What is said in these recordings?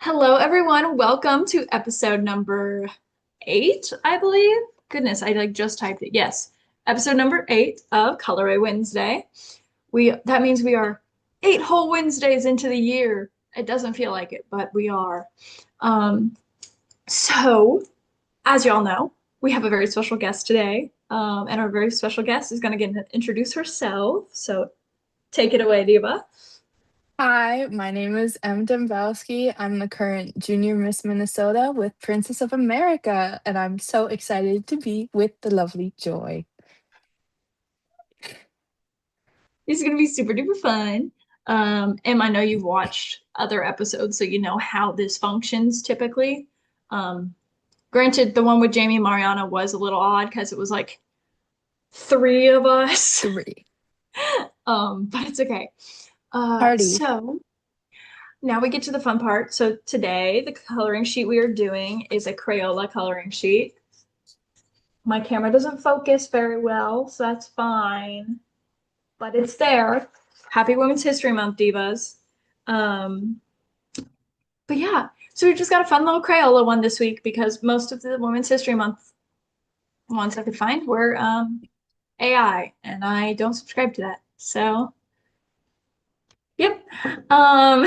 Hello, everyone. Welcome to episode number 8, I believe. Goodness, I just typed it. Yes, episode number 8 of Colorway Wednesday. That means we are 8 whole Wednesdays into the year. It doesn't feel like it, but we are. Um, so, as y'all know, we have a very special guest today, and our very special guest is going to get to introduce herself. So, take it away, Diva. Hi, my name is Dembouski. I'm the current Junior Miss Minnesota with Princess of America, and I'm so excited to be with the lovely Joy. This is going to be super duper fun. And I know you've watched other episodes, so you know how this functions typically. Um, Granted, the one with Jamie and Mariana was a little odd because it was like 3 of us. 3. But it's okay. Party. So now we get to the fun part. So today, the coloring sheet we are doing is a Crayola coloring sheet. My camera doesn't focus very well, so that's fine. But it's there. Happy Women's History Month, divas. Um, but yeah, so we just got a fun little Crayola one this week because most of the Women's History Month ones I could find were AI, and I don't subscribe to that. So, yep. Um,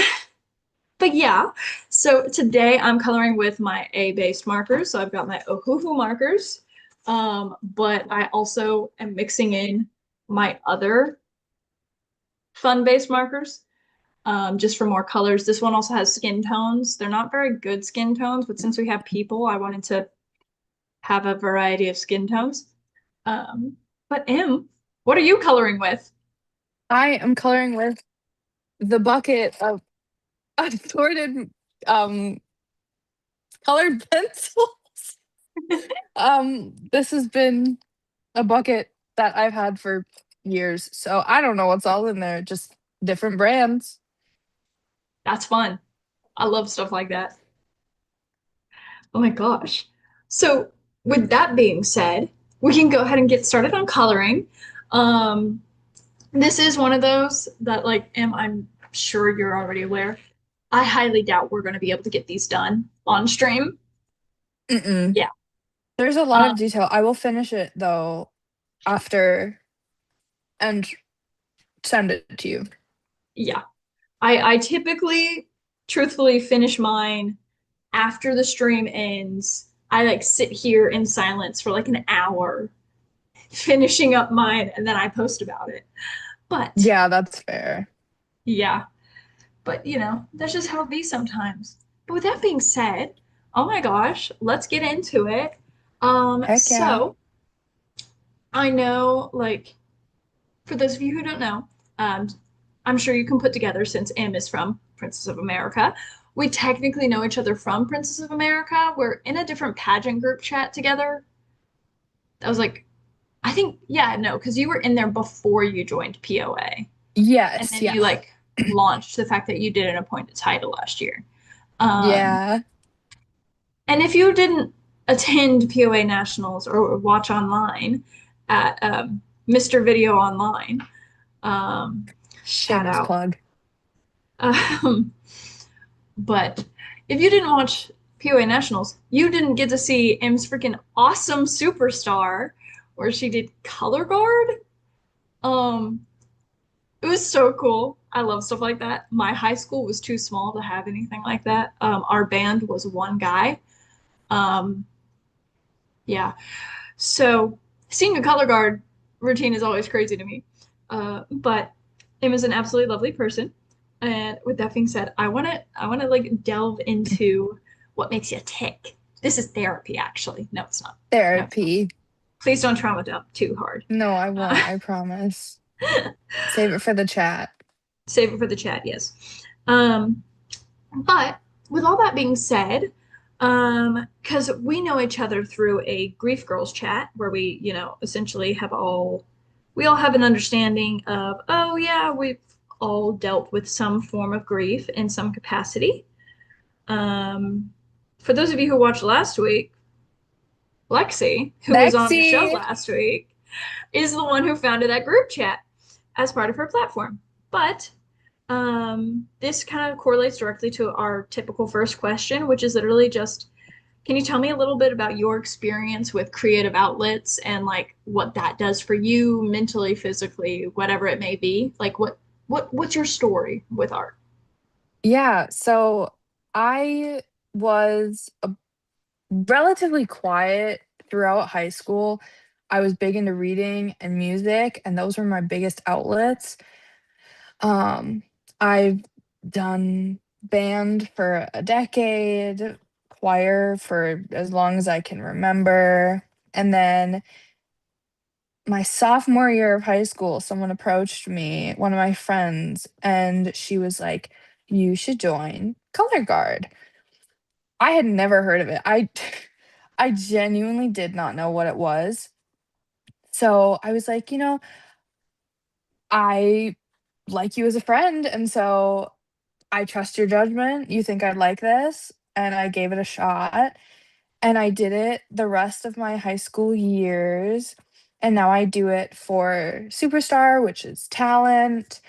but yeah, so today I'm coloring with my A-based markers. So I've got my Ohuhu markers, but I also am mixing in my other fun-based markers just for more colors. This one also has skin tones. They're not very good skin tones, but since we have people, I wanted to have a variety of skin tones. But what are you coloring with? I am coloring with the bucket of assorted um, colored pencils. This has been a bucket that I've had for years, so I don't know what's all in there, just different brands. That's fun. I love stuff like that. Oh my gosh. So, with that being said, we can go ahead and get started on coloring. Um, this is one of those that, like, I'm sure you're already aware. I highly doubt we're going to be able to get these done on stream. Mm-mm. Yeah. There's a lot Uh, of detail. I will finish it though after and send it to you. yeah. I typically, truthfully, finish mine after the stream ends. I like sit here in silence for like an hour, finishing up mine, and then I post about it. But Yeah, that's fair. yeah, but that's just how it be sometimes. But with that being said, oh my gosh, let's get into it. Heck yeah. So I know, like, for those of you who don't know, um, I'm sure you can put together since M is from Princess of America. We technically know each other from Princess of America. We're in a different pageant group chat together. I was like, I think, yeah, no, because you were in there before you joined POA. And Yes, then you yes. like launched the fact that you did an appointed title last year. Um, Yeah. and if you didn't attend POA Nationals or watch online at Mr. Video Online, um, shout Shameless out. plug. Um, but if you didn't watch POA Nationals, you didn't get to see M's freaking awesome superstar where she did color guard. Um, it was so cool. I love stuff like that. My high school was too small to have anything like that. Our band was one guy. Um, yeah. So seeing a color guard routine is always crazy to me. But Em is an absolutely lovely person. And with that being said, I wanna like delve into what makes you tick. This is therapy, actually. No, it's not. No, it's not. Therapy. Please don't trauma dump too hard. No, I won't. Uh, I promise. Save it for the chat. Save it for the chat, yes. Um, But with all that being said, because we know each other through a Grief Girls chat where we, essentially we all have an understanding of, oh yeah, we've all dealt with some form of grief in some capacity. Um, for those of you who watched last week, Lexi, who was on the show Lexi. last week, is the one who founded that group chat as part of her platform. But This kind of correlates directly to our typical first question, which is literally just, can you tell me a little bit about your experience with creative outlets and like what that does for you mentally, physically, whatever it may be? Like what's your story with art? Yeah, so I was relatively quiet throughout high school. I was big into reading and music, and those were my biggest outlets. Um, I've done band for a decade, choir for as long as I can remember. And then my sophomore year of high school, someone approached me, one of my friends, and she was like, "You should join Color Guard." I had never heard of it. I genuinely did not know what it was. So I was like, I like you as a friend, and so I trust your judgment. You think I'd like this? And I gave it a shot. And I did it the rest of my high school years. And now I do it for Superstar, which is talent.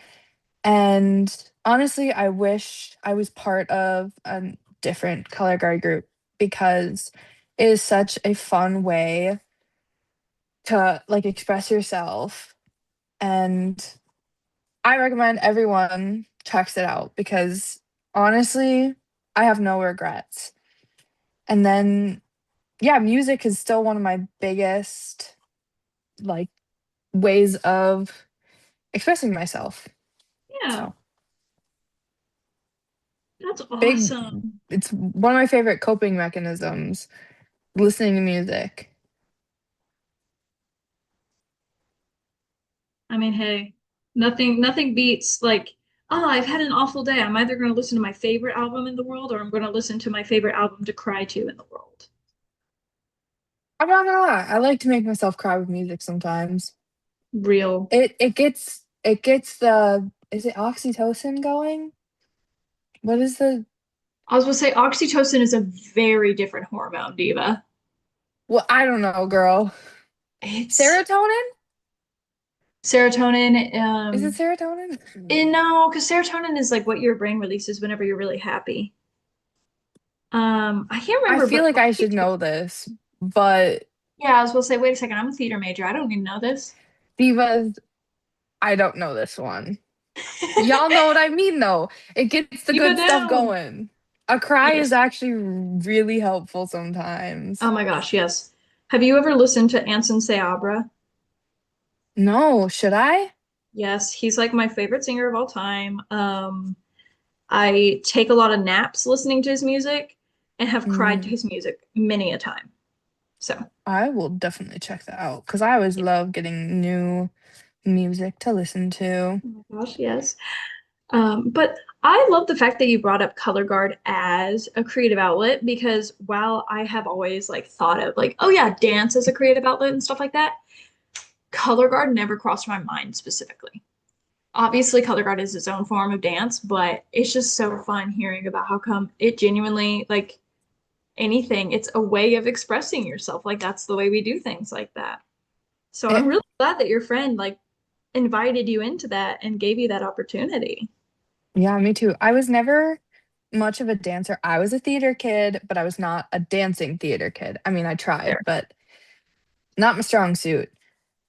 And honestly, I wish I was part of a different color guard group because it is such a fun way to like express yourself. And I recommend everyone checks it out because honestly, I have no regrets. And then, yeah, music is still one of my biggest like ways of expressing myself. Yeah, So that's big, awesome. it's one of my favorite coping mechanisms, listening to music. I mean, hey, nothing beats like, oh, I've had an awful day. I'm either going to listen to my favorite album in the world or I'm going to listen to my favorite album to cry to in the world. I'm not gonna lie, I like to make myself cry with music sometimes. Real. It gets the is it oxytocin going? What is the I was going to say oxytocin is a very different hormone, Diva. well, I don't know, girl. It's Serotonin? serotonin. Is it serotonin? No, because serotonin is like what your brain releases whenever you're really happy. I can't I remember, feel but like I should know this, but yeah, I was going to say, wait a second, I'm a theater major. I don't even know this. divas, I don't know this one. Y'all know what I mean, though. It gets the Diva good stuff down. going. A cry is Yes. actually really helpful Oh sometimes. my gosh, yes. Have you ever listened to Anson Seabra? No, should I? Yes, he's like my favorite singer of all time. I take a lot of naps listening to his music and have cried to Mm, his music many a time. So, I will definitely check that out because I always yeah. love getting new music to listen to. Oh my gosh, yes. But I love the fact that you brought up color guard as a creative outlet because while I have always like thought of like, oh yeah, dance as a creative outlet and stuff like that, color guard never crossed my mind specifically. Obviously, color guard is its own form of dance, but it's just so fun hearing about how come it genuinely like anything, it's a way of expressing yourself. Like that's the way we do things like that. So I'm It, really glad that your friend like invited you into that and gave you that opportunity. yeah, me too. I was never much of a dancer. I was a theater kid, but I was not a dancing theater kid. I mean, I There. tried, but not my strong suit.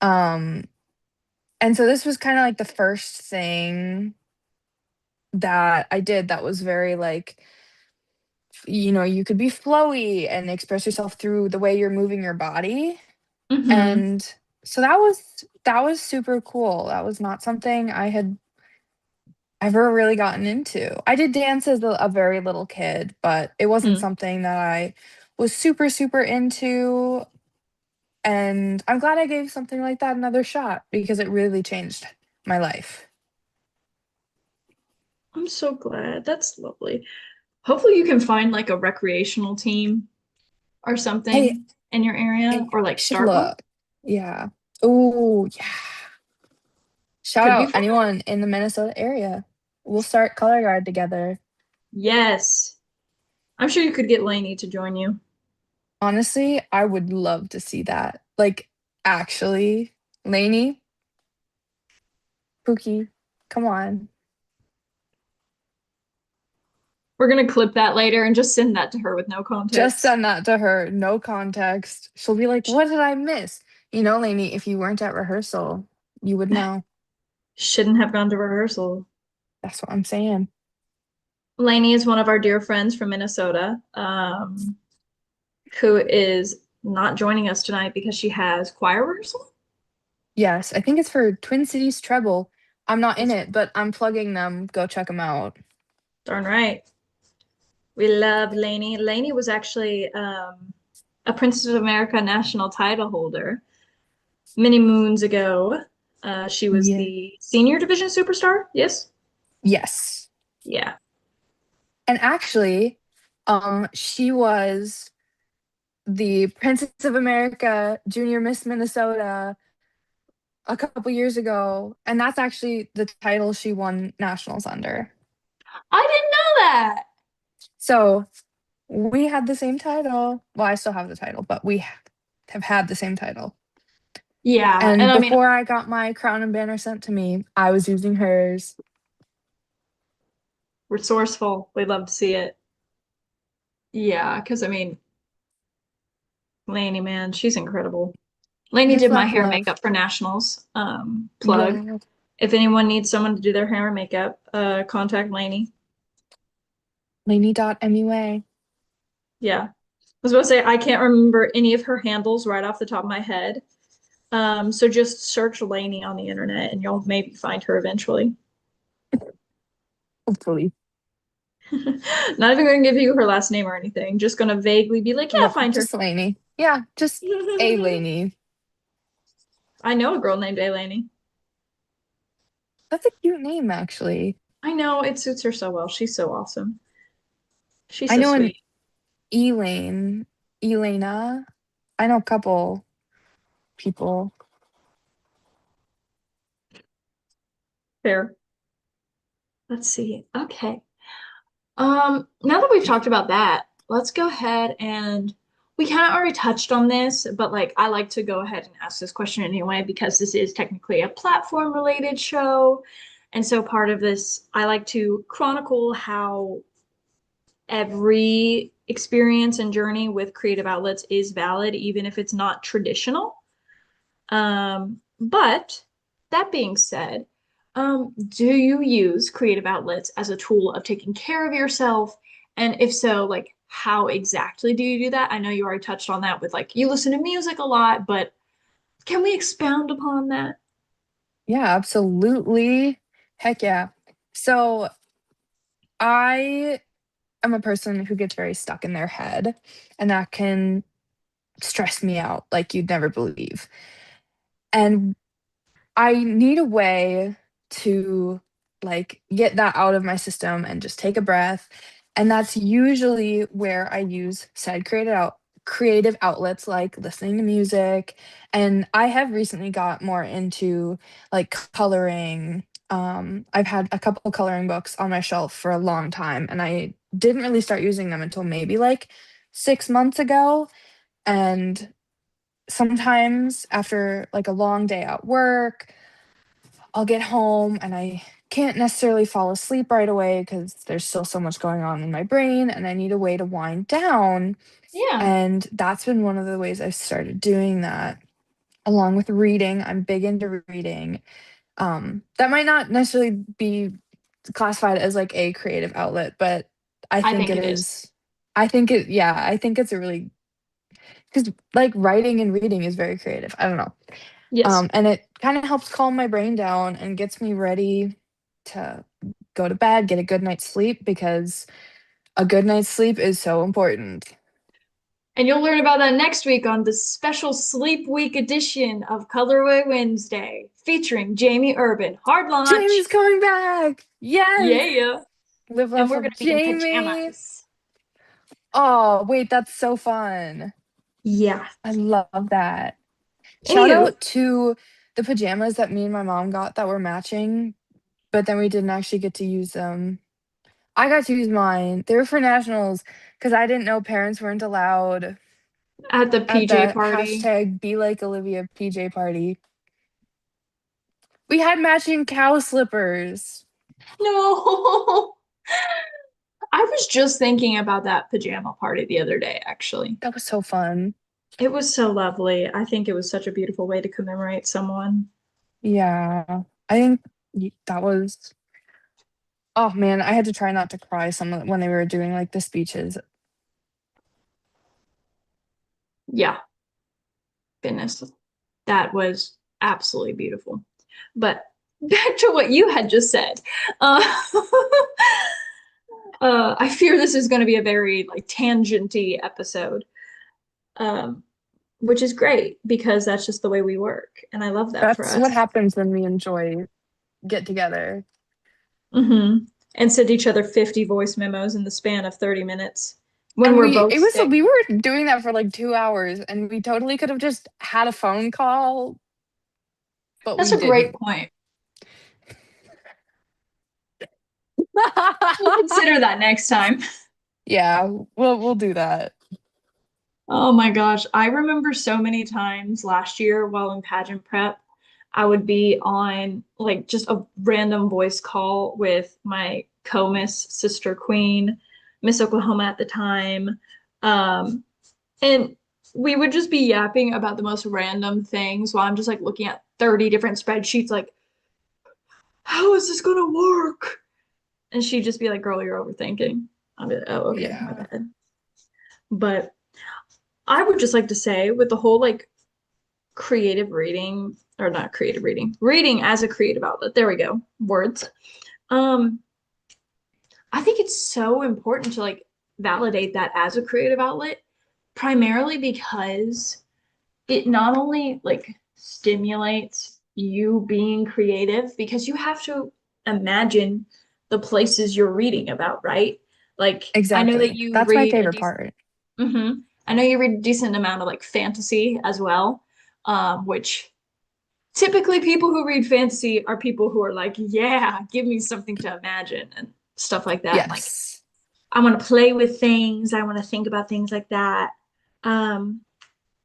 Um, and so this was kind of like the first thing that I did that was very like, you could be flowy and express yourself through the way you're moving your body. Mm-hmm. And so that was super cool. That was not something I had ever really gotten into. I did dance as a very little kid, but it wasn't Hmm. something that I was super, super into. And I'm glad I gave something like that another shot because it really changed my life. I'm so glad. That's lovely. Hopefully you can find like a recreational team or Hey, something in your area I or like should start one. look. Yeah. Oh, yeah. Shout Could be out fun. anyone in the Minnesota area. We'll start color guard together. Yes. I'm sure you could get Lainey to join you. Honestly, I would love to see that. Like, actually, Lainey, Pookie, come on. We're gonna clip that later and just send that to her with no Just context. send that to her, no context. She'll be like, "What did I miss?" You know, Lainey, if you weren't at rehearsal, you would know. Shouldn't have gone to rehearsal. That's what I'm saying. Lainey is one of our dear friends from Minnesota, who is not joining us tonight because she has choir rehearsal. Yes, I think it's for Twin Cities Treble. I'm not in That's it, but I'm plugging them. Go check them out. darn right. We love Lainey. Lainey was actually a Princess of America national title holder many moons ago. She was Yeah. the senior division superstar. Yes. Yes. Yeah. And actually, she was the Princess of America Junior Miss Minnesota a couple years ago, and that's actually the title she won nationals under. I didn't know that. So we had the same title. Well, I still have the title, but we have had the same title. Yeah. And And I mean, before I got my crown and banner sent to me, I was using hers. resourceful. We love to see it. Yeah. Because I mean, Lainey, man, she's incredible. Lainey Just did my love, hair and love. makeup for nationals. Plug. Yeah. If anyone needs someone to do their hair and makeup, contact Lainey. Lainey.mua. Yeah. I was about to say, I can't remember any of her handles right off the top of my head. So just search Lainey on the internet and you'll maybe find her eventually. Hopefully. Not even going to give you her last name or anything. Just going to vaguely be like, yeah, No, find her. just Lainey. Yeah, just a Lainey. I know a girl named Elaine. That's a cute name, actually. I know it suits her so well. She's so awesome. She's I so know an sweet. Elaine, Elena. I know a couple people. Fair. Let's see. Okay. Now that we've talked about that, let's go ahead and we kind of already touched on this, but like I like to go ahead and ask this question anyway because this is technically a platform related show. And so part of this, I like to chronicle how every experience and journey with creative outlets is valid, even if it's not traditional. But that being said, do you use creative outlets as a tool of taking care of yourself? And if so, like how exactly do you do that? I know you already touched on that with like you listen to music a lot, but can we expound upon that? Yeah, absolutely. Heck yeah. So I am a person who gets very stuck in their head, and that can stress me out like you'd never believe. And I need a way to like get that out of my system and just take a breath. And that's usually where I use said creative outlets like listening to music. And I have recently got more into like coloring. I've had a couple coloring books on my shelf for a long time, and I didn't really start using them until maybe like 6 months ago. And sometimes after like a long day at work, I'll get home and I can't necessarily fall asleep right away because there's still so much going on in my brain and I need a way to wind down. Yeah, And that's been one of the ways I've started doing that, along with reading. I'm big into reading. That might not necessarily be classified as like a creative outlet, but I I think think it it is. is. I think it's a really, because like writing and reading is very creative. I don't know. Yes. And it kind of helps calm my brain down and gets me ready to go to bed, get a good night's sleep, because a good night's sleep is so important. And you'll learn about that next week on the special Sleep Week edition of Colorway Wednesday, featuring Jamie Urban. Hard Jamie's launch. coming back. Yes. Yeah. Live, And laugh, we're love, gonna be in Jamie. pajamas. Oh, wait, that's so fun. Yeah. I love that. Shout Anywho, out to the pajamas that me and my mom got that were matching, but then we didn't actually get to use them. I got to use mine. They were for nationals because I didn't know parents weren't allowed at the at PJ the party. hashtag Be Like Olivia PJ party. We had matching cow slippers. No. I was just thinking about that pajama party the other day, actually. That was so fun. It was so lovely. I think it was such a beautiful way to commemorate someone. Yeah. I think that was, oh man, I had to try not to cry when they were doing like the speeches. Yeah, goodness. That was absolutely beautiful. But back to what you had just said. Uh, I fear this is going to be a very like tangenty episode, um, which is great because that's just the way we work, and I love that for That's what us. happens when we enjoy get together. And send each other 50 voice memos in the span of 30 minutes when And we're both we sick. were doing that for like 2 hours and we totally could have just had a phone call, but That's we a great didn't. point. We'll consider that next time. Yeah, we'll do that. Oh my gosh. I remember so many times last year while in pageant prep, I would be on like just a random voice call with my co-miss sister queen, Miss Oklahoma at the time. Um, and we would just be yapping about the most random things while I'm just like looking at 30 different spreadsheets, like, how is this gonna work? And she'd just be like, girl, you're overthinking. I'd be like, oh, okay, my Yeah. bad. But I would just like to say, with the whole like creative reading, or not creative reading, reading as a creative outlet, there we go, words. Um, I think it's so important to like validate that as a creative outlet, primarily because it not only like stimulates you being creative, because you have to imagine the places you're reading about, right? Like I know that Exactly. you That's my read a favorite decent part. I know you read a decent amount of like fantasy as well, which typically people who read fantasy are people who are like, yeah, give me something to imagine and stuff like that. And like, Yes. I want to play with things. I want to think about things like that. Um,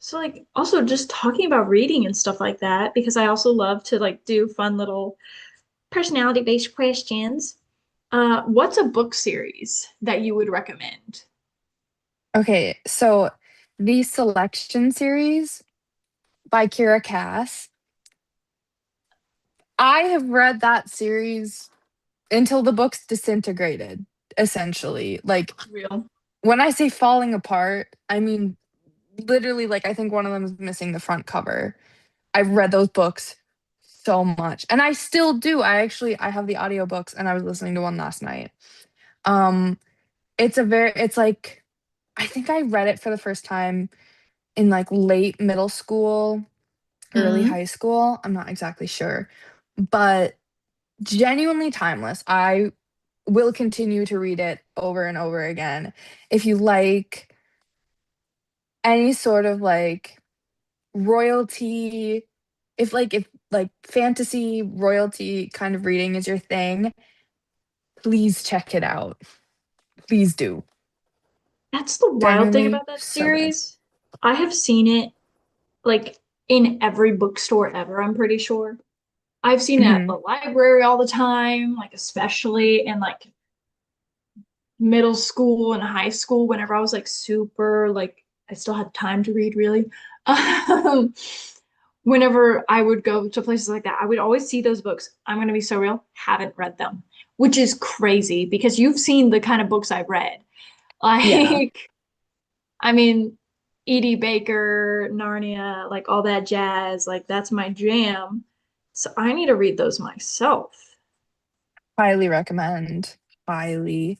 so like also just talking about reading and stuff like that, because I also love to like do fun little personality-based questions. What's a book series that you would recommend? Okay, so the selection series by Kira Cass, I have read that series until the books disintegrated, essentially. Like Real. when I say falling apart, I mean literally like I think one of them is missing the front cover. I've read those books so much. And I still do. I have the audiobooks and I was listening to one last night. Um it's like I think I read it for the first time in like late middle school, early Mm. high school. I'm not exactly sure. But genuinely timeless. I will continue to read it over and over again. If you like any sort of like royalty, if like fantasy royalty kind of reading is your thing, please check it out. Please do. That's the wild thing Genuinely about that so good. series. I have seen it like in every bookstore ever, I'm pretty sure. I've seen it at the Mhm. library all the time, like especially in like middle school and high school whenever I was like super like I still had time to read really. Um, Whenever I would go to places like that, I would always see those books. I'm going to be so real, haven't read them, which is crazy because you've seen the kind of books I've read. Yeah. Like, I mean, Edie Baker, Narnia, like all that jazz, like that's my jam. So I need to read those myself. Highly recommend. Highly.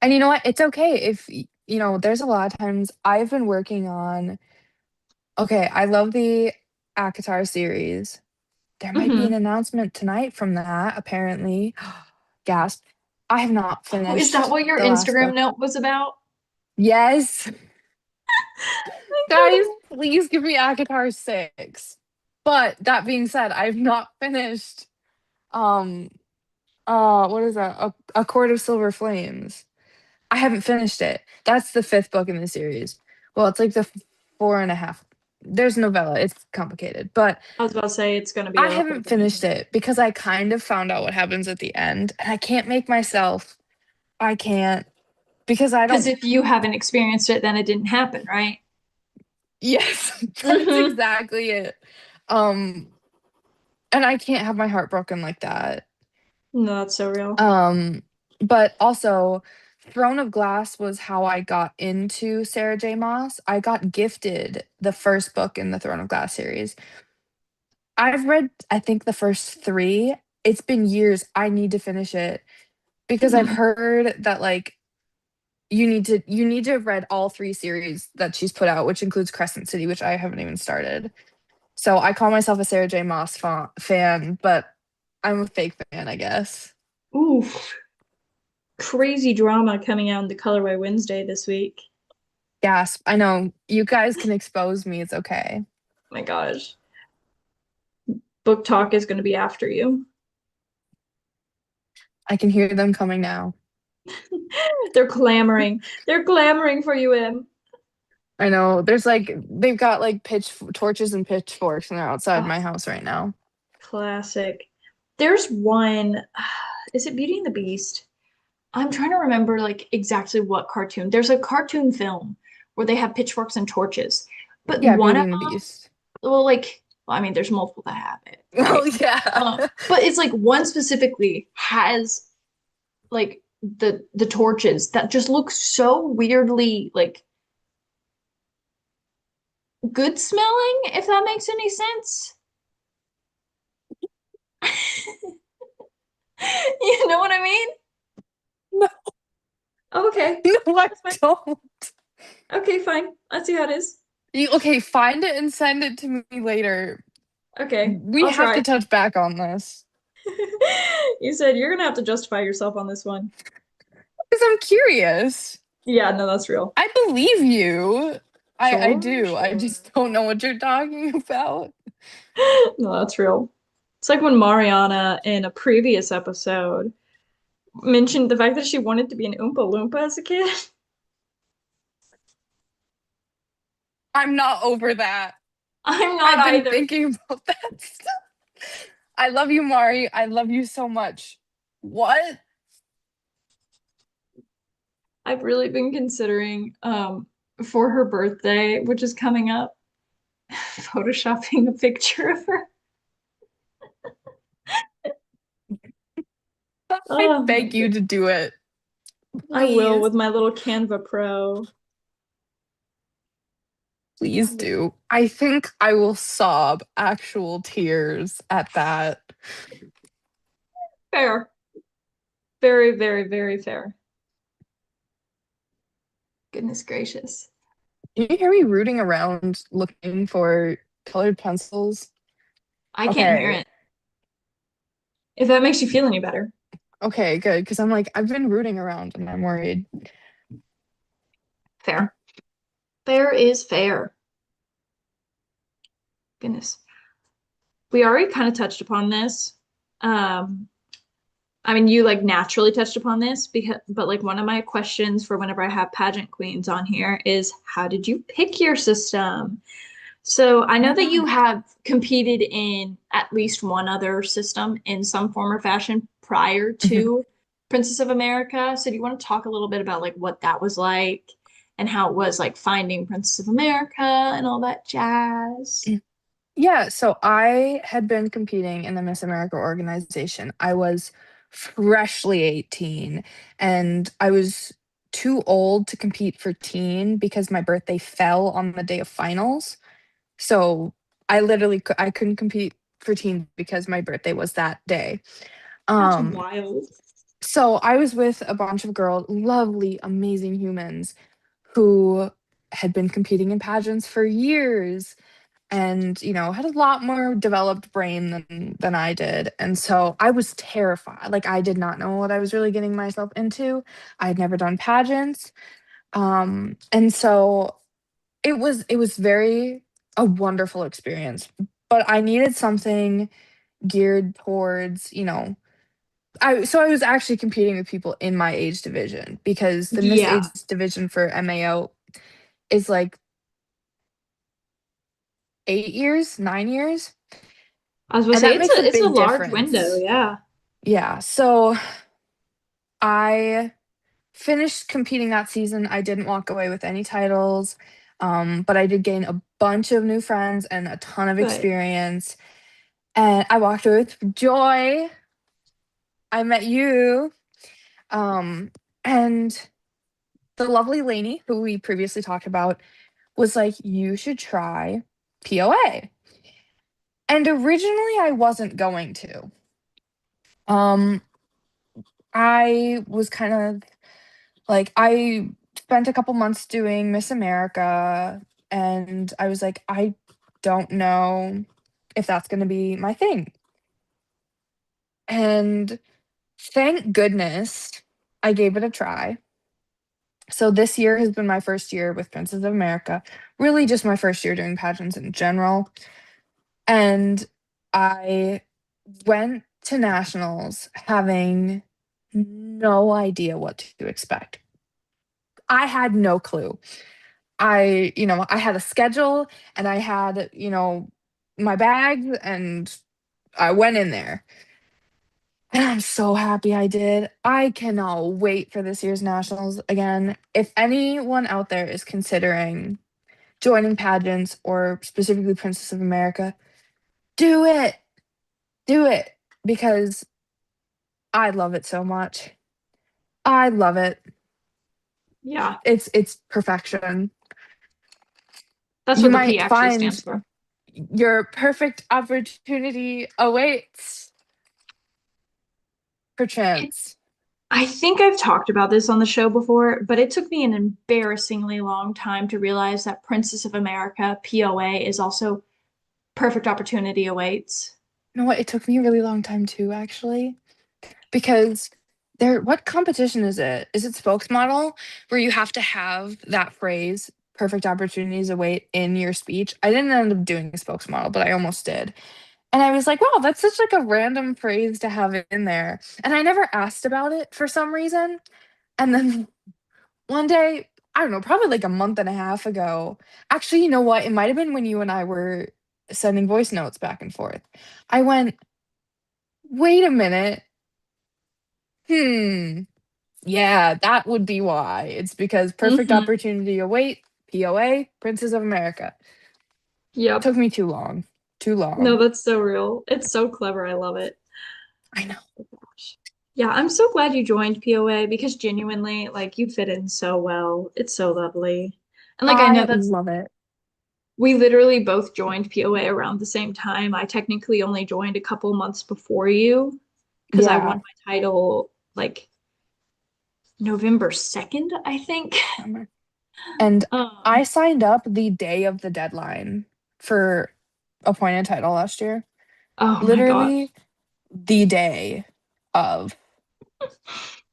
And you know what? It's okay if there's a lot of times I've been working on okay, I love the ACOTAR series. There might be an Hmm. announcement tonight from that, apparently. Gasp. I have not Oh, is that finished what your the last Instagram book. note was about? Yes. Guys, Incredible. please give me ACOTAR 6. But that being said, I've not finished um what is that? A Court of Silver Flames. I haven't finished it. That's the fifth book in the series. Well, it's like the four and a half. There's novella. It's complicated, but I was about to say it's gonna be I a like haven't a main finished event. it because I kind of found out what happens at the end, and I can't make myself. I can't. because I Because don't. if you haven't experienced it, then it didn't happen, right? Yes, that's Mm-hmm. exactly it. Um, and I can't have my heart broken like that. No, that's so real. Um, but also, Throne of Glass was how I got into Sarah J. Maas. I got gifted the first book in the Throne of Glass series. I've read, I think, the first three. It's been years. I need to finish it because I've heard that like you need to have read all three series that she's put out, which includes Crescent City, which I haven't even started. So I call myself a Sarah J. Maas fan, but I'm a fake fan, I guess. Oof. Crazy drama coming out in the Colorway Wednesday this week. Gasp. I know. You guys can expose me. It's okay. My gosh. Book Talk is going to be after you. I can hear them coming now. They're clamoring. They're clamoring for you, Em. I know. There's like they've got like pitch torches and pitchforks and they're outside Oh, my house right now. classic. There's one. Is it Beauty and the Beast? I'm trying to remember like exactly what cartoon. There's a cartoon film where they have pitchforks and torches. But Yeah, one Beauty of and the them, Beast. well, I mean, there's multiple that have it, Oh right? yeah. But it's like one specifically has like the torches that just look so weirdly like good smelling, if that makes any sense. You know what I mean? No, Okay, no, I that's fine. don't. Okay, fine. Let's see how it is. Okay, find it and send it to me later. Okay, We I'll have try. to touch back on this You said you're gonna have to justify yourself on this one. because I'm curious. Yeah, no, that's real. I believe you. I Sure, do. I sure. just don't know what you're talking about. No, that's real. It's like when Mariana in a previous episode mentioned the fact that she wanted to be an Oompa Loompa as a kid. I'm not over that. I'm not I've been either. thinking about that stuff. I love you, Mari. I love you so much. What? I've really been considering for her birthday, which is coming up, photoshopping a picture of her. I Oh my beg you to goodness. do it. I will Please. with my little Canva Pro. I Please will. do. I think I will sob actual tears at that. Fair. Very, very, very fair. Goodness gracious. Can you hear me rooting around looking for colored pencils? I can't hear Okay. it. If that makes you feel any better. Okay, good. Because I'm like, I've been rooting around and I'm worried. Fair. Fair is fair. Goodness. We already kind of touched upon this. Um, I mean, you like naturally touched upon this because, but like one of my questions for whenever I have pageant queens on here is how did you pick your system? So I know that you Yeah. have competed in at least one other system in some form or fashion prior Mhm. to Princess of America. So do you want to talk a little bit about like what that was like and how it was like finding Princess of America and all that jazz? Yeah, so I had been competing in the Miss America organization. I was freshly 18 and I was too old to compete for teen because my birthday fell on the day of finals. So I couldn't compete for teen because my birthday was that day. That's Um wild. so I was with a bunch of girls, lovely, amazing humans who had been competing in pageants for years and had a lot more developed brain than I did. And so I was terrified. Like I did not know what I was really getting myself into. I had never done pageants. And so it was very a wonderful experience. But I needed something geared towards, I was actually competing with people in my age division because the Miss Yeah. Age division for MAO is like 8 years, 9 years. I was gonna And say that makes a it's a big large window, difference. yeah. Yeah. So I finished competing that season. I didn't walk away with any titles, but I did gain a bunch of new friends and a ton of Good. experience. And I walked away with joy. I met you. Um, and the lovely Lainey, who we previously talked about, was like, you should try POA. And originally I wasn't going to. Um, I was kind of like, I spent a couple months doing Miss America, and I was like, I don't know if that's going to be my thing. And thank goodness I gave it a try. So this year has been my first year with Princess of America, really just my first year doing pageants in general. And I went to nationals having no idea what to expect. I had no clue. I had a schedule and I had, my bags and I went in there. And I'm so happy I did. I cannot wait for this year's nationals again. If anyone out there is considering joining pageants or specifically Princess of America, do it. Do it because I love it so much. I love it. Yeah. It's perfection. That's You what the P might actually stands find for. your perfect opportunity awaits, perchance. I think I've talked about this on the show before, but it took me an embarrassingly long time to realize that Princess of America, POA, is also perfect opportunity awaits. You know what? It took me a really long time too, actually, because what competition is it? Is it spokesmodel where you have to have that phrase, perfect opportunities await in your speech? I didn't end up doing spokesmodel, but I almost did. And I was like, wow, that's such like a random phrase to have in there. And I never asked about it for some reason. And then one day, I don't know, probably like a month and a half ago. Actually, you know what? It might have been when you and I were sending voice notes back and forth. I went, wait a minute. Hmm. Yeah, that would be why. It's because perfect Hmm. opportunity await, POA, Princess of America. Yep. Took me too long. Too No, long. that's so real. It's so clever. I love it. I know. Oh, gosh. Yeah, I'm so glad you joined POA because genuinely, like, you fit in so well. It's so lovely. And like, I know I that's, love it. we literally both joined POA around the same time. I technically only joined a couple months before you because I Yeah. won my title like November 2nd, I think. And I Um, signed up the day of the deadline for appointed title last year. oh my gosh. Literally the day of.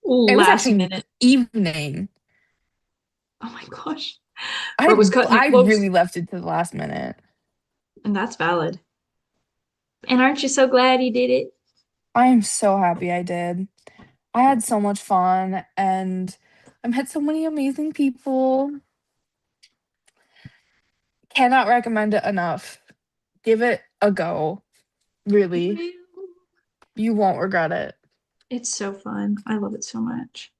It was Last actually minute. evening. Oh my gosh. Bro was I cutting it I close. really left it to the last minute. And that's valid. And aren't you so glad he did it? I am so happy I did. I had so much fun and I met so many amazing people. Cannot recommend it enough. Give it a go. Really. You won't regret it. It's so fun. I love it so much.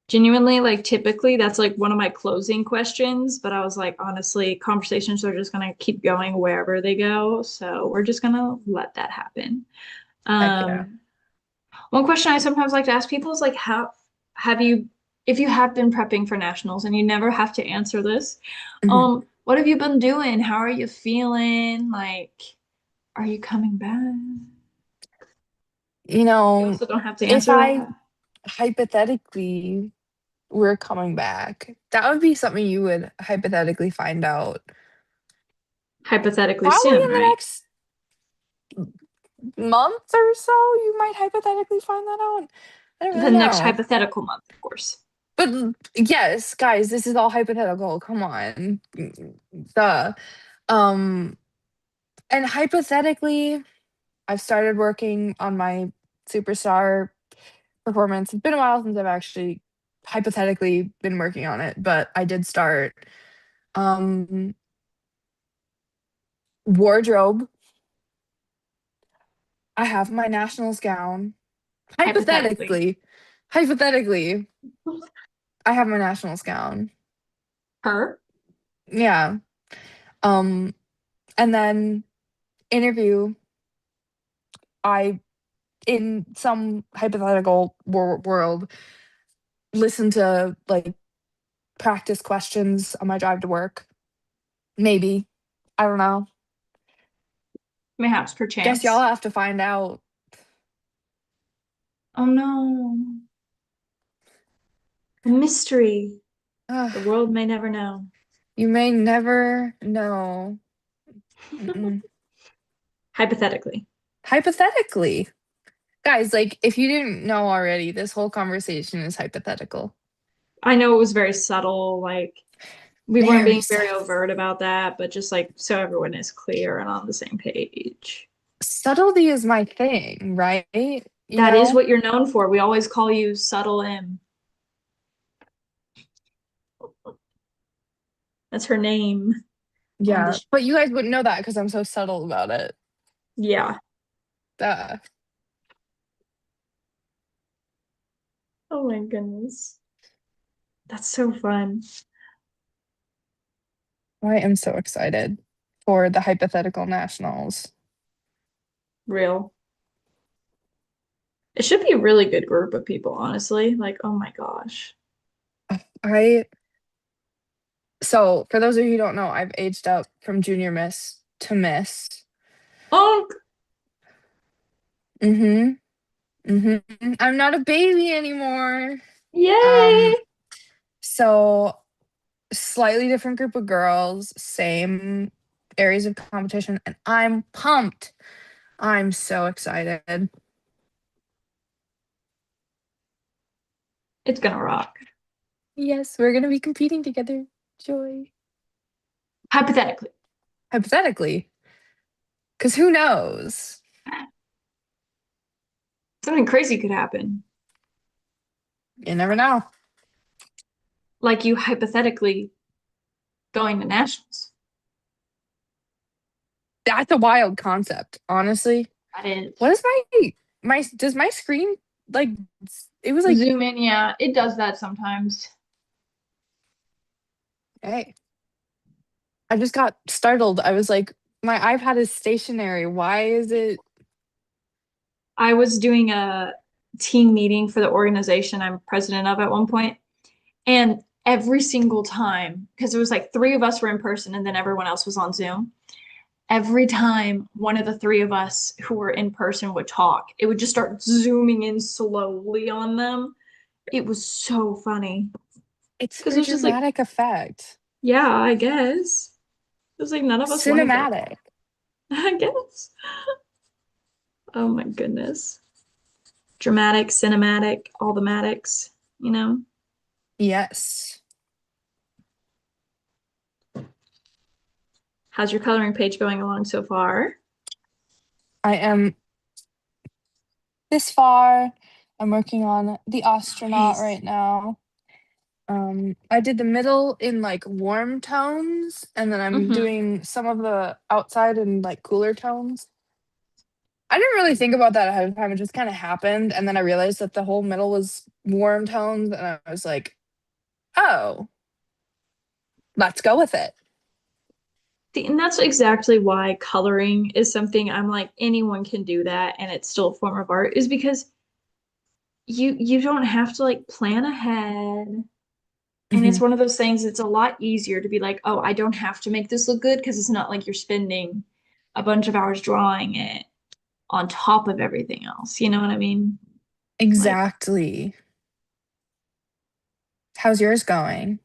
Genuinely, like typically that's like one of my closing questions, but I was like, honestly, conversations are just gonna keep going wherever they go. So we're just gonna let that happen. Heck yeah. Um, One question I sometimes like to ask people is like, how have you, if you have been prepping for nationals and you never have to answer this, Mhm. what have you been doing? How are you feeling? Like, are you coming back? You You know, also don't have to if answer I that. hypothetically were coming back, that would be something you would hypothetically find out Hypothetically probably soon, in the right? next month or so. You might hypothetically find that out. I don't The really next know. hypothetical month, of course. But yes, guys, this is all hypothetical. Come on. Duh. Um, and hypothetically, I've started working on my superstar performance. It's been a while since I've actually hypothetically been working on it, but I did start. Um, Wardrobe. I have my nationals gown. Hypothetically. Hypothetically. Hypothetically, I have my nationals gown. Her? Yeah. Um, and then interview, I in some hypothetical world listen to like practice questions on my drive to work. Maybe. I don't know. Mayhaps, Guess y'all perchance. have to find out. Oh no. A mystery. The Ugh, world may never know. you may never know. Mm-mm. Hypothetically. Hypothetically. Guys, like if you didn't know already, this whole conversation is hypothetical. I know it was very subtle, like we weren't Very being very subtle. overt about that, but just like so everyone is clear and on the same page. Subtlety is my thing, right? You That is know? what you're known for. We always call you Subtle M. That's her name on the Yeah. But you guys wouldn't know that because I'm so subtle about it. yeah. Duh. Oh my goodness. That's so fun. I am so excited for the hypothetical nationals. Real. It should be a really good group of people, honestly. Like, oh my gosh. I So for those of you who don't know, I've aged up from junior miss to miss. Oh, Mm-hmm. Mm-hmm. I'm not a baby anymore. yay! Um, so slightly different group of girls, same areas of competition, and I'm pumped. I'm so excited. It's gonna rock. Yes, we're gonna be competing together. Joy. Hypothetically. Hypothetically, because who knows? Something crazy could happen. You never know. Like you hypothetically going to nationals. That's a wild concept, honestly. That is. What is my does my screen like it was like Zoom in, yeah. It does that sometimes. hey, I just got startled. I was like, my iPad is stationary. Why is it I was doing a team meeting for the organization I'm president of at one point, and every single time, because it was like three of us were in person and then everyone else was on Zoom. Every time one of the three of us who were in person would talk, it would just start zooming in slowly on them. It was so funny it's because for it was just like, dramatic effect. yeah, I guess. It was like none of us wanted to, Cinematic. I guess. Oh my goodness. Dramatic, cinematic, all the matics, you know? Yes. How's your coloring page going along so far? I am this far. I'm working on the astronaut Nice. right now. I did the middle in like warm tones, and then I'm Mm-hmm. doing some of the outside in like cooler tones. I didn't really think about that ahead of time. It just kind of happened. And then I realized that the whole middle was warm tones. And I was like, oh, let's go with it. And that's exactly why coloring is something I'm like, anyone can do that and it's still a form of art, is because you don't have to like plan ahead. And Hmm. it's one of those things, it's a lot easier to be like, oh, I don't have to make this look good because it's not like you're spending a bunch of hours drawing it on top of everything else. You know what I mean? Like, Exactly. How's yours going?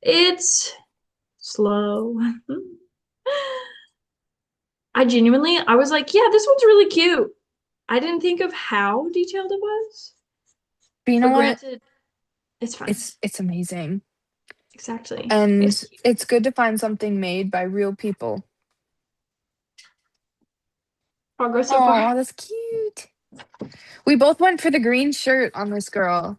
it's slow. I was like, yeah, this one's really cute. I didn't think of how detailed it was, But you know but what? granted, it's fine. It's amazing. Exactly. It's And cute. it's good to find something made by real people. Progress so far. Oh, that's cute. We both went for the green shirt on this girl.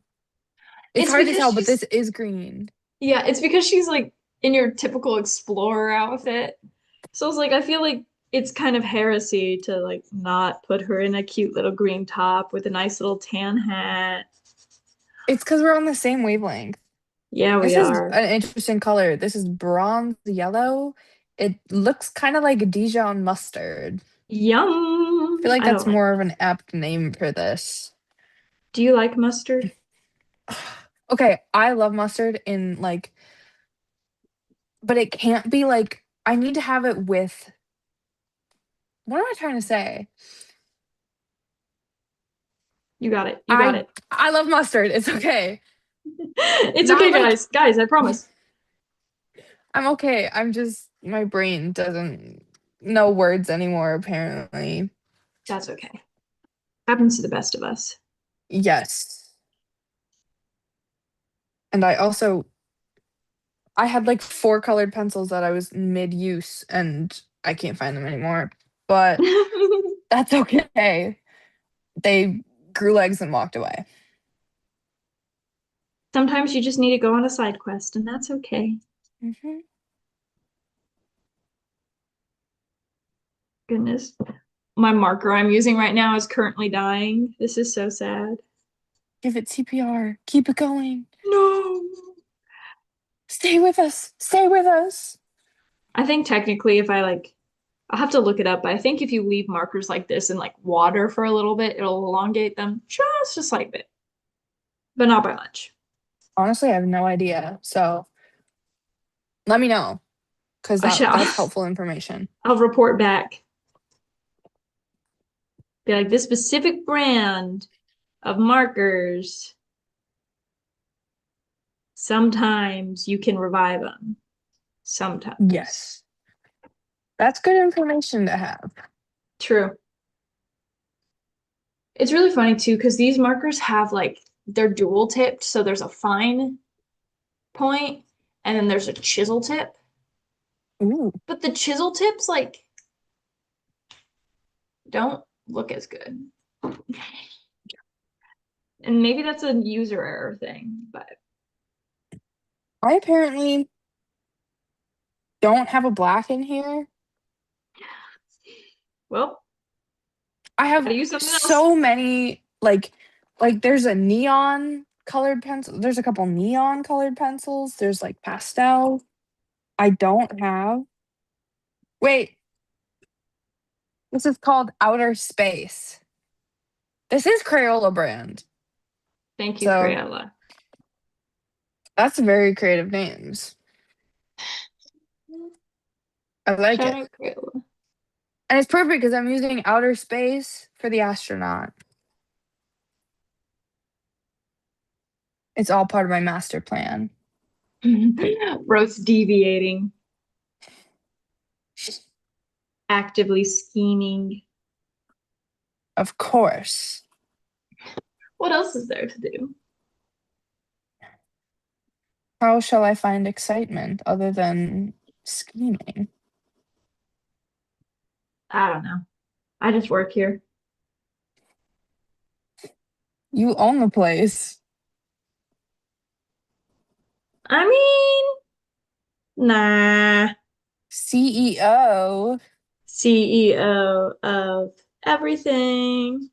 It's It's hard to because tell, but she's this is green. yeah, it's because she's like in your typical explorer outfit. So it's like I feel like it's kind of heresy to like not put her in a cute little green top with a nice little tan hat. It's because we're on the same wavelength. Yeah, we This is are. an interesting color. This is bronze yellow. It looks kind of like Dijon mustard. I feel Yum. like I don't that's like. more of an apt name for this. Do you like mustard? Okay, I love mustard in like, but it can't be like, I need to have it with, what am I trying to say? You got it. You got I it. I love mustard. It's okay. It's Not okay, like guys. Guys, I promise. I'm okay. I'm just my brain doesn't know words anymore apparently. That's okay. Happens to the best of us. Yes. And I had like four colored pencils that I was mid-use and I can't find them anymore. But that's okay. They grew legs and walked away. Sometimes you just need to go on a side quest, and that's okay. Hmm. Goodness. My marker I'm using right now is currently dying. This is so sad. Give it CPR. Keep it going. No. Stay with us. Stay with us. I think technically if I like I'll have to look it up, but I think if you leave markers like this in like water for a little bit, it'll elongate them just a slight bit, but not by much. Honestly, I have no idea. So let me know because I shall. that's helpful information. I'll report back. Be like this specific brand of markers, sometimes you can revive them. Sometimes. Yes. That's good information to have. True. It's really funny too, because these markers have like they're dual tipped, so there's a fine point and then there's a chisel tip. Ooh. But the chisel tips like don't look as good. And maybe that's a user error thing, but I apparently don't have a black in here. well, I have gotta use something else. so many like there's a neon colored pencil. There's a couple neon colored pencils. There's like pastel. I don't have. Wait, this is called Outer Space. This is Crayola brand. Thank you, So Crayola. that's very creative names. I like Shout it. out Crayola. And it's perfect because I'm using outer space for the astronaut. It's all part of my master plan. Bro's deviating, actively scheming. Of course. What else is there to do? How shall I find excitement other than scheming? I don't know. I just work here. You own the place. I mean, nah. CEO. CEO of everything.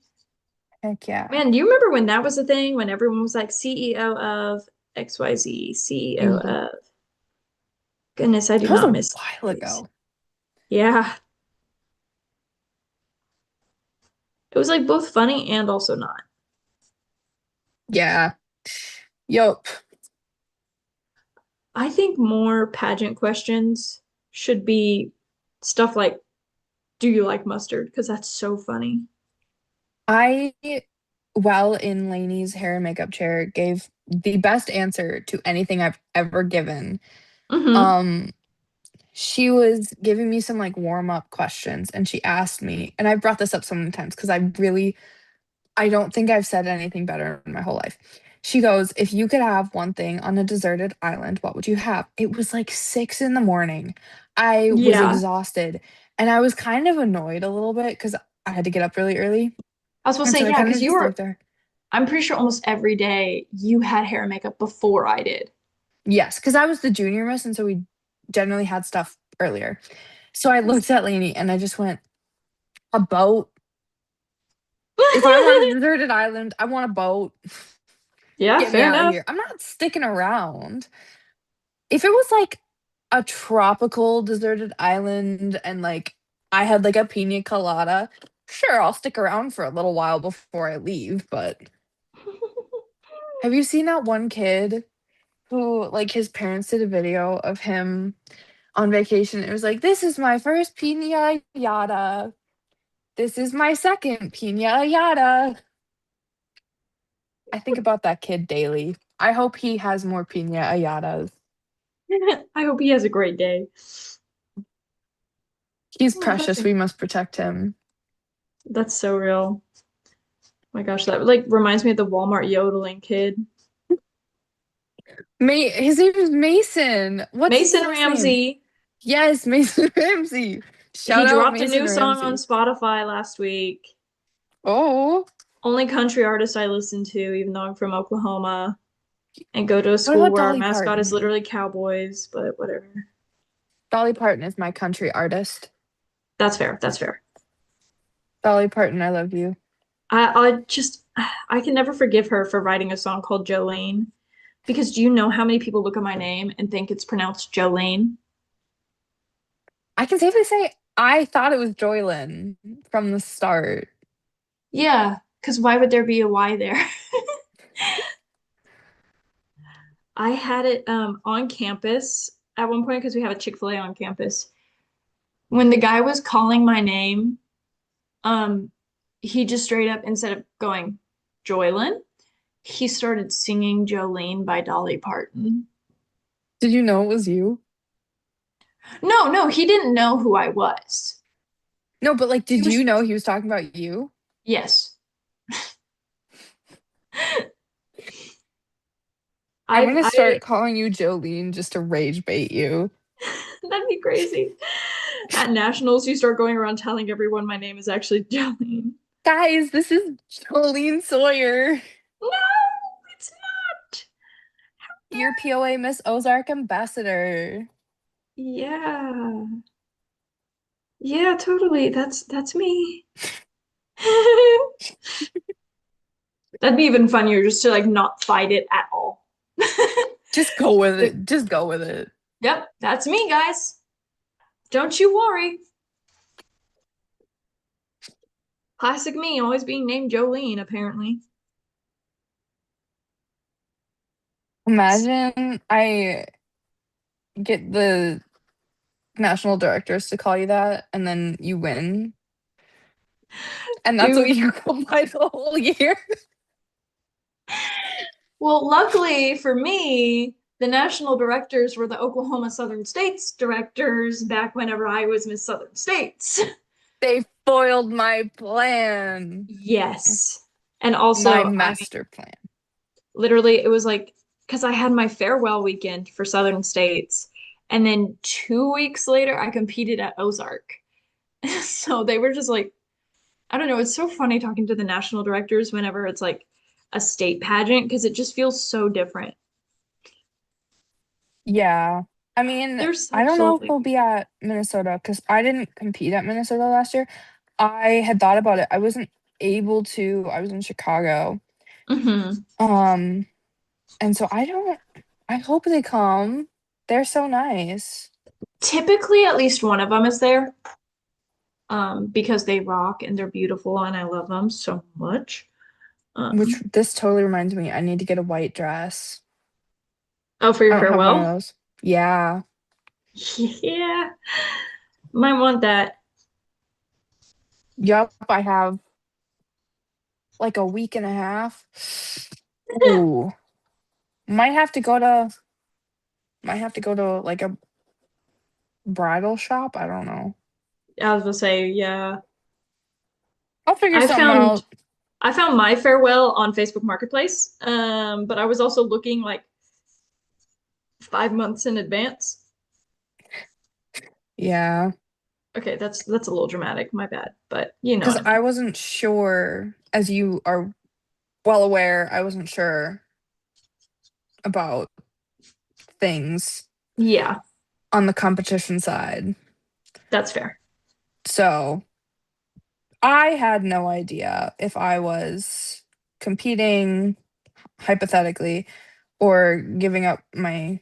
Heck yeah. Man, do you remember when that was a thing? When everyone was like CEO of XYZ, CEO Ooh, of. Goodness, I do that was not a miss while days. ago. Yeah. It was like both funny and also not. Yeah. Yup. I think more pageant questions should be stuff like, do you like mustard? Because that's so funny. I, while in Lainey's hair and makeup chair, gave the best answer to anything I've ever given. Mm-hmm. Um, she was giving me some like warm up questions and she asked me, and I've brought this up so many times because I don't think I've said anything better in my whole life. She goes, if you could have one thing on a deserted island, what would you have? It was like 6 in the morning. I was Yeah. exhausted and I was kind of annoyed a little bit because I had to get up really early. I was supposed And to so say, I yeah, kind because of you just laid were, there. I'm pretty sure almost every day you had hair and makeup before I did. Yes, because I was the junior miss. And so we generally had stuff earlier. So I looked at Lainey and I just went, a boat. If I'm on a deserted island, I want a boat. Yeah, Get me fair out of enough. here. I'm not sticking around. If it was like a tropical deserted island and like I had like a pina colada, sure, I'll stick around for a little while before I leave. But have you seen that one kid who, like, his parents did a video of him on vacation? It was like, this is my first pina yada. This is my second pina yada. I think about that kid daily. I hope he has more pina yadas. I hope he has a great day. He's Oh, precious. We must protect him. that's so real. My gosh, that like reminds me of the Walmart yodeling kid. His name is Mason. What's his Mason last name? Ramsey. Yes, Mason Ramsey. He Shout out dropped a Mason new song on Ramsey. Spotify last week. Oh, Only country artist I listen to, even though I'm from Oklahoma and go to a what school about where our Dolly mascot is Parton? literally cowboys, but whatever. Dolly Parton is my country artist. That's fair. That's fair. Dolly Parton, I love you. I just I can never forgive her for writing a song called Jolene because do you know how many people look at my name and think it's pronounced Jolene? I can safely say I thought it was Joylyn from the start. Yeah, because why would there be a Y there? I had it on campus at one point because we have a Chick-fil-A on campus. When the guy was calling my name, um, he just straight up, instead of going Joylyn, he started singing Jolene by Dolly Parton. Did you know it was you? No, no, he didn't know who I was. No, but like, He did you was, know he was talking about you? yes. I'm gonna I start calling you Jolene just to rage bait you. that'd be crazy. At nationals, you start going around telling everyone my name is actually Jolene. Guys, this is Jolene Sawyer, No, it's not. your POA Miss Ozark ambassador. Yeah. Yeah, totally. That's me. That'd be even funnier just to like not fight it at all. Just go with Like, it. Just go with it. yep, that's me, guys. Don't you worry. Classic me, always being named Jolene, apparently. Imagine I get the national directors to call you that, and then you win. And that's what Dude, you go by the whole year. well, luckily for me, the national directors were the Oklahoma Southern States directors back whenever I was Miss Southern States. They foiled my plan. Yes. And My also, I mean, master plan. literally, it was like, because I had my farewell weekend for Southern States. And then 2 weeks later, I competed at Ozark. So they were just like, I don't know. It's so funny talking to the national directors whenever it's like a state pageant because it just feels so different. Yeah. I mean, They're I such don't know if lovely we'll be people. at Minnesota because I didn't compete at Minnesota last year. I had thought about it. I wasn't able to. I was in Chicago. Hmm. Um, and so I hope they come. They're so nice. Typically, at least one of them is there, because they rock and they're beautiful and I love them so much. Which Um, this totally reminds me, I need to get a white dress. oh, for I your don't have one of farewell? those. Yeah. Yeah, might want that. Yup, I have like a week and a half. Ooh. Might have to go to like a bridal shop. I don't know. I was gonna say, yeah. I'll figure I something found out. I found my farewell on Facebook Marketplace, but I was also looking like 5 months in advance. Yeah. Okay, that's a little dramatic, my bad, but you know Because what I I mean. wasn't sure, as you are well aware, I wasn't sure about things Yeah, on the competition side. that's fair. So I had no idea if I was competing, hypothetically, or giving up my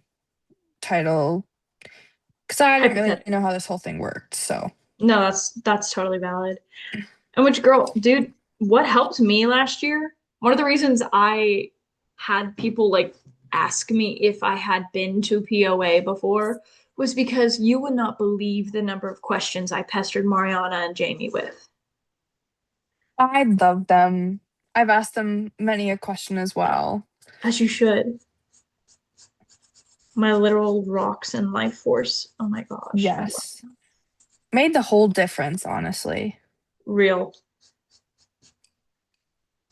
title because I didn't really Hypothetically. know how this whole thing worked. So No, that's totally valid. And which girl, dude, what helped me last year? One of the reasons I had people like ask me if I had been to POA before was because you would not believe the number of questions I pestered Mariana and Jamie with. I love them. I've asked them many a question as well. As you should. My literal rocks and life force. Oh my gosh, I love Yes. Made the whole difference, honestly. real.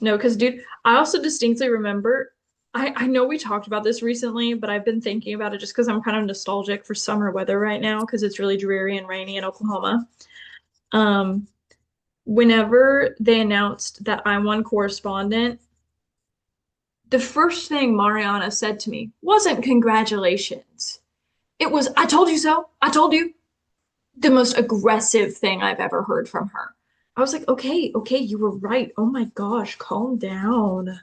No, because dude, I also distinctly remember I know we talked about this recently, but I've been thinking about it just because I'm kind of nostalgic for summer weather right now because it's really dreary and rainy in Oklahoma. Um, Whenever they announced that I won correspondent, the first thing Mariana said to me wasn't congratulations. It was, I told you so. I told you. The most aggressive thing I've ever heard from her. I was like, okay, okay, you were right. Oh my gosh, calm down.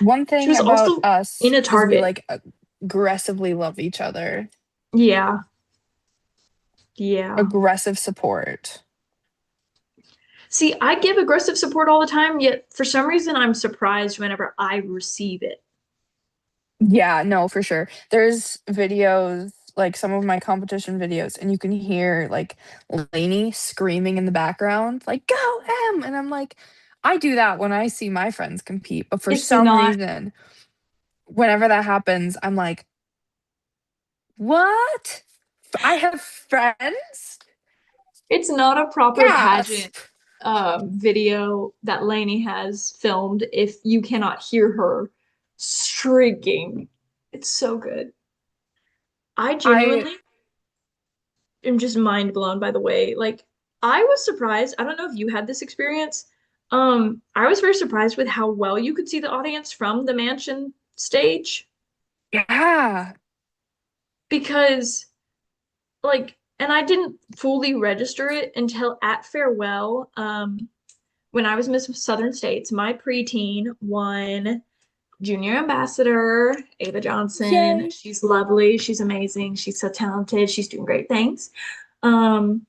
One She thing was about also in us a is we Target. like aggressively love each other. Yeah, yeah. Aggressive support. See, I give aggressive support all the time, yet for some reason I'm surprised whenever I receive it. Yeah, no, for sure. There's videos, like some of my competition videos, and you can hear like Lainey screaming in the background, like, go M. And I'm like, I do that when I see my friends compete. But for It's some not reason, whenever that happens, I'm like, what? I have friends? it's not a proper pageant Gasp. video that Lainey has filmed if you cannot hear her shrieking. It's so good. I I genuinely am just mind blown by the way, like I was surprised. I don't know if you had this experience. I was very surprised with how well you could see the audience from the mansion stage yeah. because like and I didn't fully register it until at farewell. When I was Miss Southern States, my preteen won junior ambassador, Ava Johnson. Yay. She's lovely. She's amazing. She's so talented. She's doing great things. Um,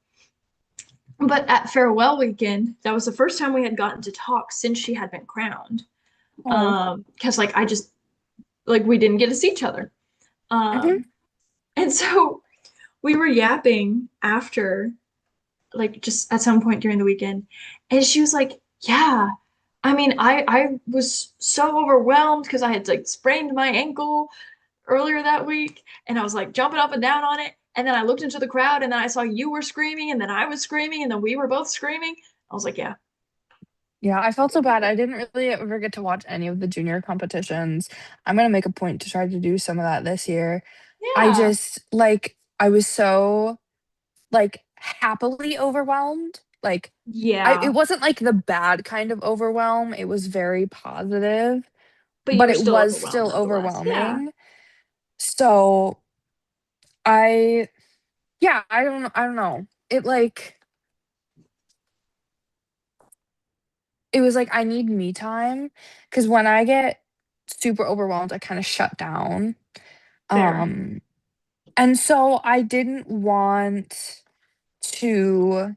but at farewell weekend, that was the first time we had gotten to talk since she had been crowned. Oh. Because like I just like we didn't get to see each other. Mhm. Um, and so we were yapping after, like just at some point during the weekend, and she was like, "Yeah, I mean, I was so overwhelmed because I had like sprained my ankle earlier that week, and I was like jumping up and down on it, and then I looked into the crowd, and then I saw you were screaming, and then I was screaming, and then we were both screaming. I was like, yeah, Yeah, I felt so bad. I didn't really ever get to watch any of the junior competitions. I'm gonna make a point to try to do some of that this year. I yeah, just like I was so like happily overwhelmed. Like it yeah." wasn't like the bad kind of overwhelm. It was very positive, But you but were it still was overwhelmed still nonetheless. Yeah, overwhelming. So I yeah, I don't know. It like it was like I need me time because when I get super overwhelmed, I kind of shut down. fair. Um and so I didn't want to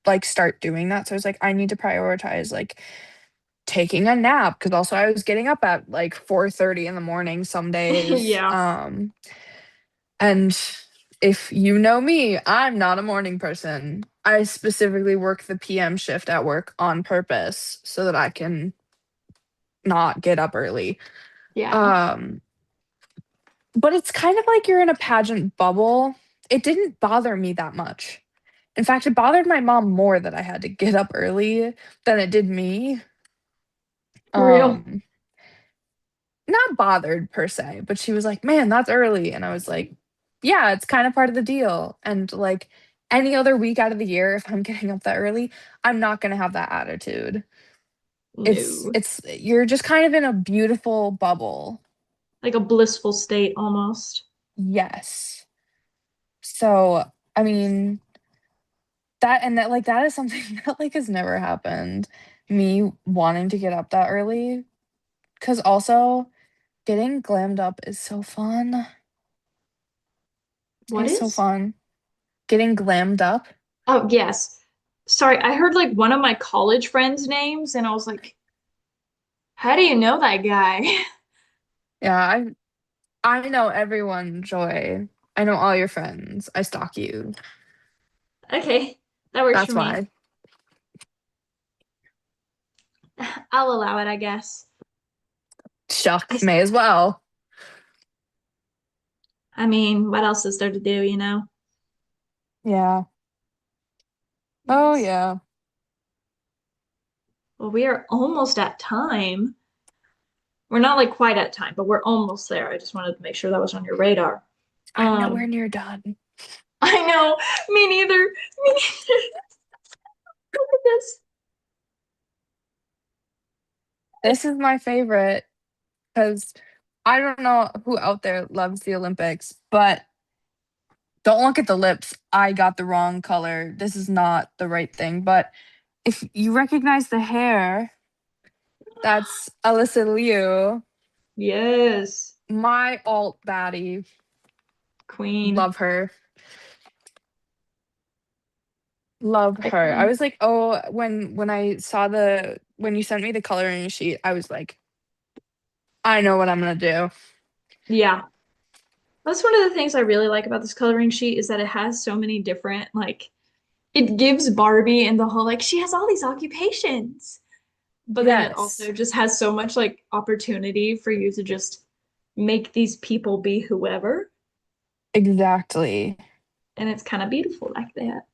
like start doing that. So I was like, I need to prioritize like taking a nap because also I was getting up at like 4:30 in the morning some days. Yeah, And if you know me, I'm not a morning person. I specifically work the PM shift at work on purpose so that I can not get up early. yeah. Um, but it's kind of like you're in a pageant bubble. It didn't bother me that much. In fact, it bothered my mom more that I had to get up early than it did me. For real. Um, Not bothered per se, but she was like, "Man, that's early." And I was like, "Yeah, it's kind of part of the deal." And like any other week out of the year, if I'm getting up that early, I'm not going to have that attitude. No. It's you're just kind of in a beautiful bubble. Like a blissful state almost. Yes. So, I mean, that is something that like has never happened. Me wanting to get up that early. because also getting glammed up is so fun. What It's so is? fun. Getting glammed up. Oh, yes. Sorry, I heard like one of my college friends' names, and I was like, how do you know that guy? Yeah, I know everyone, Joy. I know all your friends. I stalk you. Okay, that works for That's me. why. I'll allow it, I guess. I, Shucks, may as well. I mean, what else is there to do, you know? Yeah. Oh Yes. yeah. Well, we are almost at time. We're not like quite at time, but we're almost there. I just wanted to make sure that was on your radar. I'm nowhere Um, near done. I know, me neither. Me neither. Look at this. This is my favorite because I don't know who out there loves the Olympics, but don't look at the lips. I got the wrong color. This is not the right thing. But if you recognize the hair, that's Alyssa Liu, Yes, my alt baddie. queen. Love her. Love her. I Icon. was like, oh, when I saw when you sent me the coloring sheet, I was like, I know what I'm gonna do. Yeah. That's one of the things I really like about this coloring sheet is that it has so many different, like, it gives Barbie and the whole, like, she has all these occupations. But then it Yes, also just has so much, like, opportunity for you to just make these people be whoever. exactly. And it's kind of beautiful like that.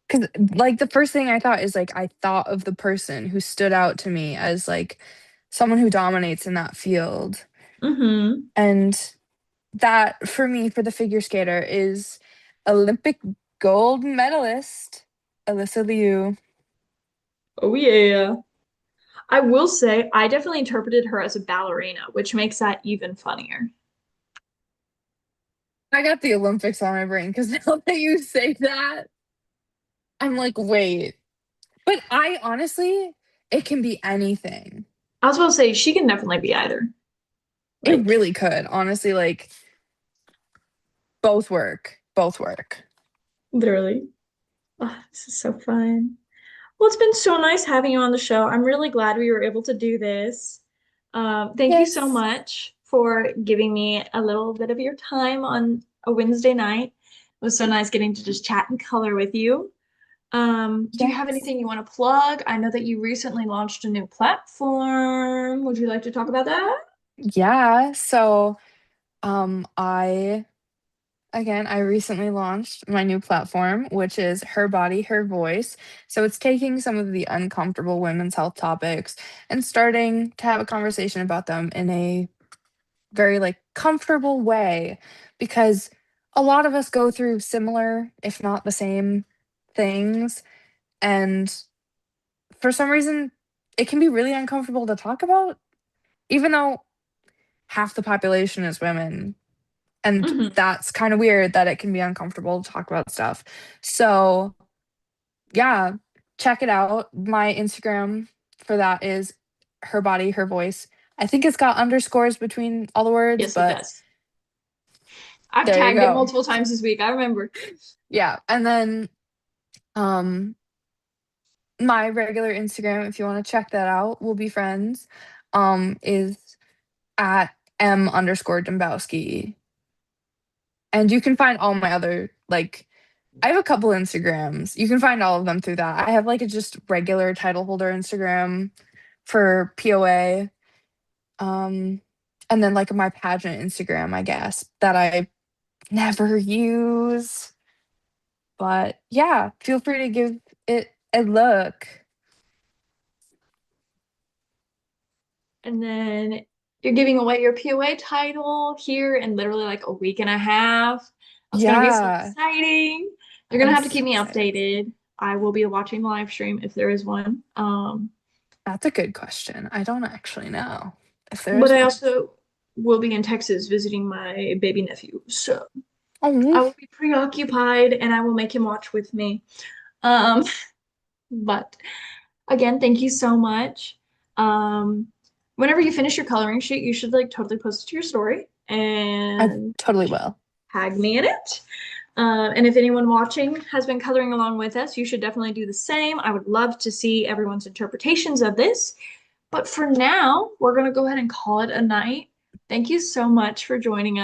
Because like the first thing I thought is like I thought of the person who stood out to me as like someone who dominates in that field. Mm-hmm. And that for me, for the figure skater, is Olympic gold medalist Alyssa Liu. Oh, yeah. I will say, I definitely interpreted her as a ballerina, which makes that even funnier. I got the Olympics on my brain because now that you say that, I'm like, wait. But I honestly, it can be anything. I was about to say, she can definitely be either. It Like, really could. Honestly, like both work. Both work. literally. Oh, this is so fun. Well, it's been so nice having you on the show. I'm really glad we were able to do this. Thank you so Yes. much for giving me a little bit of your time on a Wednesday night. It was so nice getting to just chat and color with you. Do you have Yes. anything you want to plug? I know that you recently launched a new platform. Would you like to talk about that? Yeah. So, I again, I recently launched my new platform, which is Her Body, Her Voice. So it's taking some of the uncomfortable women's health topics and starting to have a conversation about them in a very like comfortable way because a lot of us go through similar, if not the same things. And for some reason, it can be really uncomfortable to talk about, even though half the population is women. And Hmm. that's kind of weird that it can be uncomfortable to talk about stuff. So, yeah, check it out. My Instagram for that is Her Body, Her Voice. I think it's got underscores between all the words, Yes, it but does. I've there you tagged it go. multiple times this week. I remember. Yeah. And then um my regular Instagram, if you want to check that out, we'll be friends, is at M underscore Dembouski. And you can find all my other like I have a couple Instagrams. You can find all of them through that. I have like a just regular title holder Instagram for POA. Um and then like my pageant Instagram, I guess, that I never use. But yeah, feel free to give it a look. And then you're giving away your POA title here in literally like a week and a half. That's going to be so Yeah, exciting. You're going to I'm have to so keep me excited. updated. I will be watching the live stream if there is one. That's a good question. I don't actually know if there But is I one. also will be in Texas visiting my baby nephew. So I Oh, will be preoccupied and I will make him watch with me. Um, but again, thank you so much. Um, whenever you finish your coloring sheet, you should like totally post it to your story I and totally will. tag me in it. And if anyone watching has been coloring along with us, you should definitely do the same. I would love to see everyone's interpretations of this. But for now, we're going to go ahead and call it a night. Thank you so much for joining us.